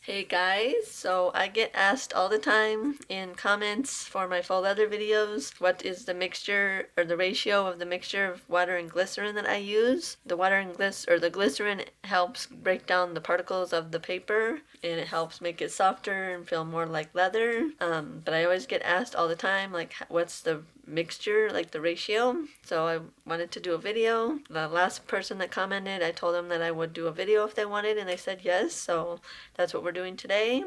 Hey guys, so I get asked all the time in comments for my faux leather videos, what is the mixture or the ratio of the mixture of water and glycerin that I use. The water and the glycerin helps break down the particles of the paper and it helps make it softer and feel more like leather. But I always get asked all the time, like, what's the mixture, like the ratio. So I wanted to do a video. The last person that commented, I told them that I would do a video if they wanted, and they said yes. So that's what we're doing today.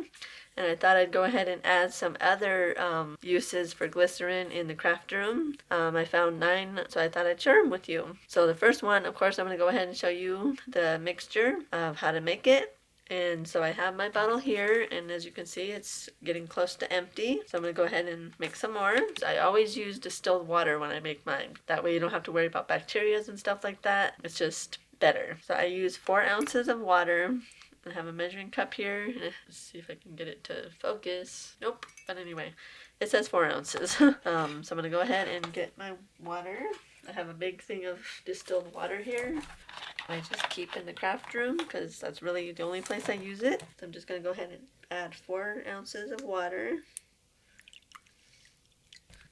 And I thought I'd go ahead and add some other uses for glycerin in the craft room. I found 9, so I thought I'd share them with you. So the first one, of course, I'm going to go ahead and show you the mixture of how to make it. And so I have my bottle here, and as you can see, it's getting close to empty. So I'm going to go ahead and make some more. So I always use distilled water when I make mine. That way you don't have to worry about bacteria and stuff like that. It's just better. So I use 4 ounces of water. I have a measuring cup here. Let's see if I can get it to focus. Nope. But anyway, it says 4 ounces. So I'm going to go ahead and get my water. I have a big thing of distilled water here. I just keep in the craft room because that's really the only place I use it. So I'm just going to go ahead and add 4 ounces of water.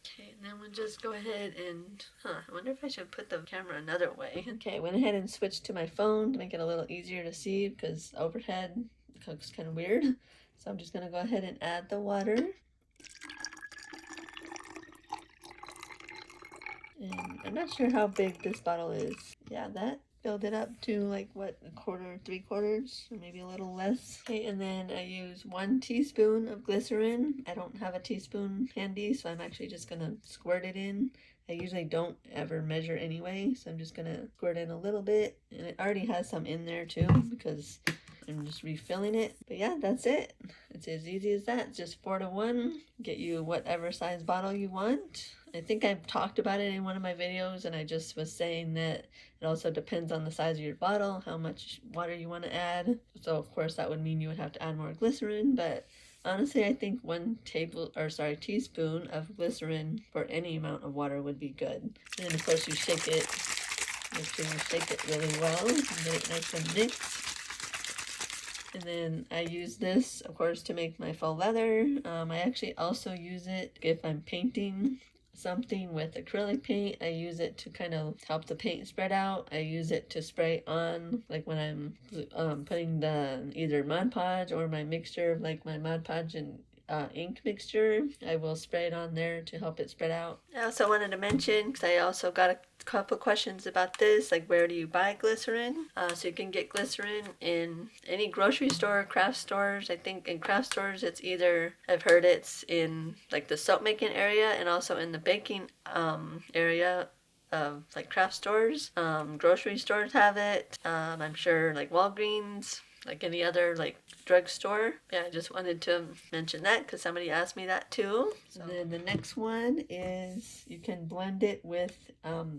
Okay, and then we'll just go ahead and, I wonder if I should put the camera another way. Okay, I went ahead and switched to my phone to make it a little easier to see because overhead looks kind of weird. So I'm just going to go ahead and add the water. And I'm not sure how big this bottle is. Yeah, that filled it up to like what, a quarter, 3/4, or maybe a little less. Okay, and then I use 1 teaspoon of glycerin. I don't have a teaspoon handy, so I'm actually just gonna squirt it in. I usually don't ever measure anyway, so I'm just gonna squirt in a little bit. And it already has some in there too because I'm just refilling it. But yeah, that's it. It's as easy as that. It's just 4 to 1. Get you whatever size bottle you want. I think I've talked about it in one of my videos, and I just was saying that it also depends on the size of your bottle, how much water you want to add. So of course that would mean you would have to add more glycerin, but honestly I think 1 teaspoon of glycerin for any amount of water would be good. And then of course you shake it. Make sure you shake it really well and get it nice and mixed. And then I use this, of course, to make my faux leather. I actually also use it if I'm painting something with acrylic paint. I use it to kind of help the paint spread out. I use it to spray on, like when I'm putting the either Mod Podge or my mixture, like my Mod Podge and ink mixture. I will spray it on there to help it spread out. I also wanted to mention, because I also got a couple questions about this, like where do you buy glycerin? So you can get glycerin in any grocery store, craft stores. I think in craft stores it's either, I've heard it's in like the soap making area and also in the baking area of like craft stores. Grocery stores have it. I'm sure like Walgreens, like any other like drugstore. Yeah, I just wanted to mention that because somebody asked me that too. So then the next one is you can blend it with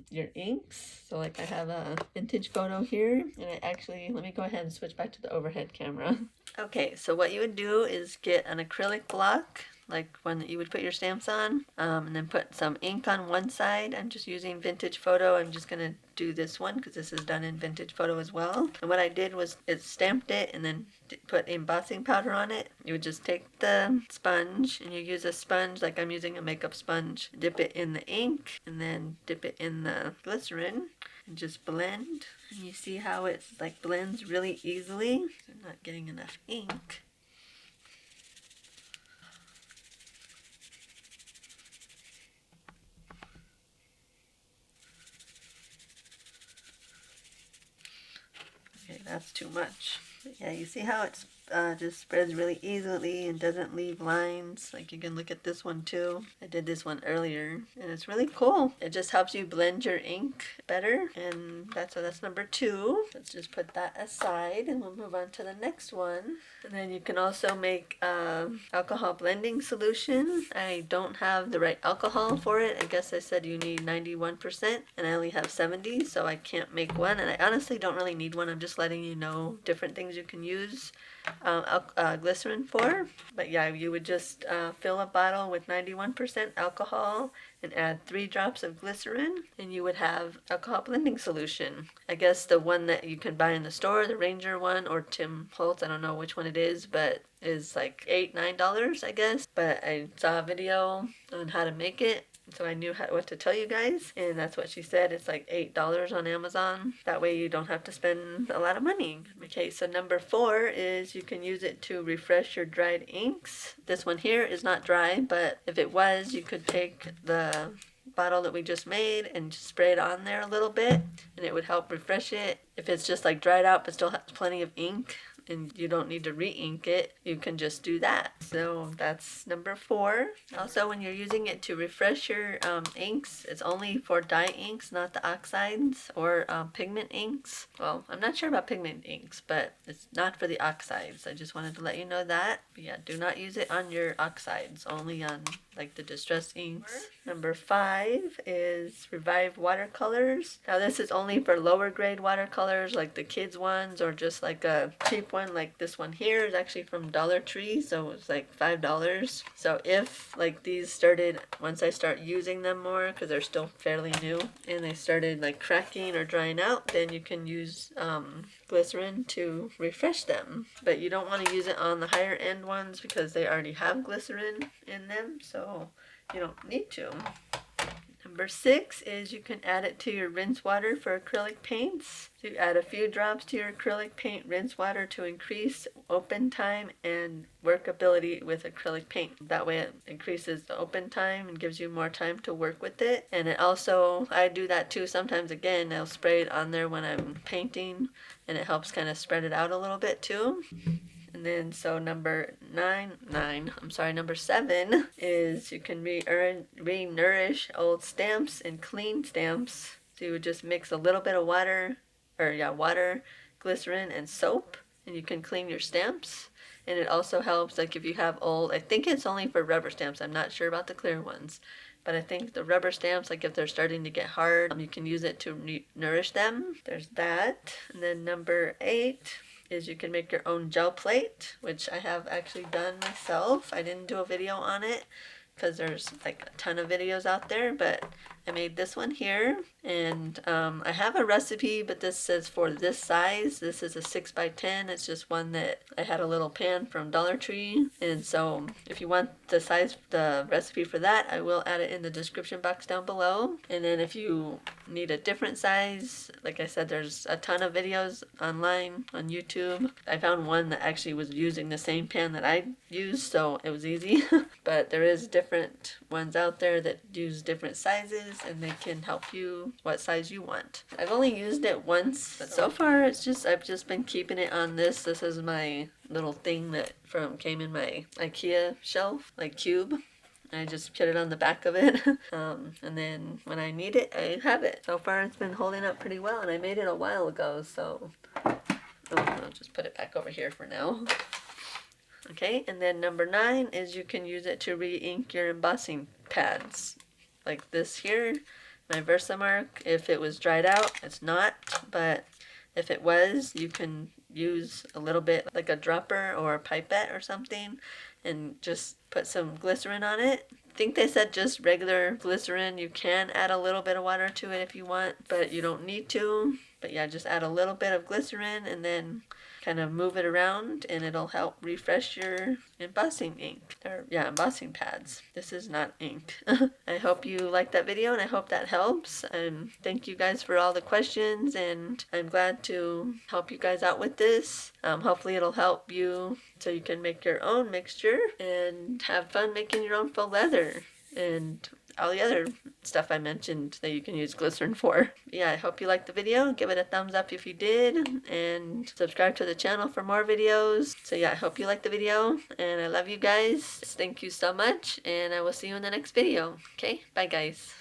your inks. So like I have a vintage photo here, and I actually, let me go ahead and switch back to the overhead camera. Okay, so what you would do is get an acrylic block, like one that you would put your stamps on, and then put some ink on one side. I'm just using vintage photo. I'm just gonna do this one because this is done in vintage photo as well. And what I did was it stamped it and then put embossing powder on it. You would just take the sponge and you use a sponge, like I'm using a makeup sponge, dip it in the ink and then dip it in the glycerin and just blend. And you see how it like blends really easily. I'm not getting enough ink. Okay, that's too much. But yeah, you see how it's just spreads really easily and doesn't leave lines. Like you can look at this one too. I did this one earlier and it's really cool. It just helps you blend your ink better, and that's number 2. Let's just put that aside and we'll move on to the next one. And then you can also make alcohol blending solution. I don't have the right alcohol for it. I guess I said you need 91% and I only have 70, so I can't make one, and I honestly don't really need one. I'm just letting you know different things you can use. glycerin for. But yeah, you would just fill a bottle with 91% alcohol and add 3 drops of glycerin, and you would have alcohol blending solution. I guess the one that you can buy in the store, the Ranger one, or Tim Holtz, I don't know which one it is, but is like $8-9, I guess. But I saw a video on how to make it, so I knew what to tell you guys, and that's what she said. It's like $8 on Amazon. That way you don't have to spend a lot of money. Okay, so number 4 is you can use it to refresh your dried inks. This one here is not dry, but if it was, you could take the bottle that we just made and just spray it on there a little bit, and it would help refresh it. If it's just like dried out but still has plenty of ink, and you don't need to re-ink it, you can just do that. So that's number 4. Also, when you're using it to refresh your inks, it's only for dye inks, not the oxides or pigment inks. Well, I'm not sure about pigment inks, but it's not for the oxides. I just wanted to let you know that. But yeah, do not use it on your oxides, only on like the distressed inks. Number 5 is Revive watercolors. Now this is only for lower grade watercolors, like the kids ones, or just like a cheap one like this one here is actually from Dollar Tree, so it's like $5. So if like these started, once I start using them more, because they're still fairly new, and they started like cracking or drying out, then you can use glycerin to refresh them. But you don't want to use it on the higher end ones because they already have glycerin in them, so you don't need to. Number 6 is you can add it to your rinse water for acrylic paints. So you add a few drops to your acrylic paint rinse water to increase open time and workability with acrylic paint. That way it increases the open time and gives you more time to work with it. And it also, I do that too sometimes. Again, I'll spray it on there when I'm painting, and it helps kind of spread it out a little bit too. And then so number 7 is you can re-nourish old stamps and clean stamps. So you would just mix a little bit of water, glycerin, and soap, and you can clean your stamps. And it also helps, like if you have old, I think it's only for rubber stamps, I'm not sure about the clear ones, but I think the rubber stamps, like if they're starting to get hard, you can use it to nourish them. There's that. And then number 8 is you can make your own gel plate, which I have actually done myself. I didn't do a video on it because there's like a ton of videos out there, but I made this one here, and I have a recipe, but this says for this size. This is a 6x10. It's just one that I had a little pan from Dollar Tree, and so if you want the recipe for that, I will add it in the description box down below. And then if you need a different size, like I said, there's a ton of videos online on YouTube. I found one that actually was using the same pan that I used, so it was easy. But there is different ones out there that use different sizes, and they can help you what size you want. I've only used it once, but so far I've just been keeping it on this. This is my little thing that came in my IKEA shelf, like cube. I just put it on the back of it, and then when I need it, I have it. So far it's been holding up pretty well, and I made it a while ago, so I'll just put it back over here for now. Okay, and then number 9 is you can use it to re-ink your embossing pads. Like this here, my Versamark, if it was dried out, it's not, but if it was, you can use a little bit, like a dropper or a pipette or something, and just put some glycerin on it. I think they said just regular glycerin. You can add a little bit of water to it if you want, but you don't need to. But yeah, just add a little bit of glycerin and then kind of move it around, and it'll help refresh your embossing ink, or yeah, embossing pads. This is not inked. I hope you liked that video, and I hope that helps. Thank you guys for all the questions, and I'm glad to help you guys out with this. Hopefully it'll help you so you can make your own mixture and have fun making your own faux leather and all the other stuff I mentioned that you can use glycerin for. Yeah, I hope you liked the video. Give it a thumbs up if you did, and subscribe to the channel for more videos. So yeah, I hope you liked the video, and I love you guys. Thank you so much, and I will see you in the next video. Okay, bye guys.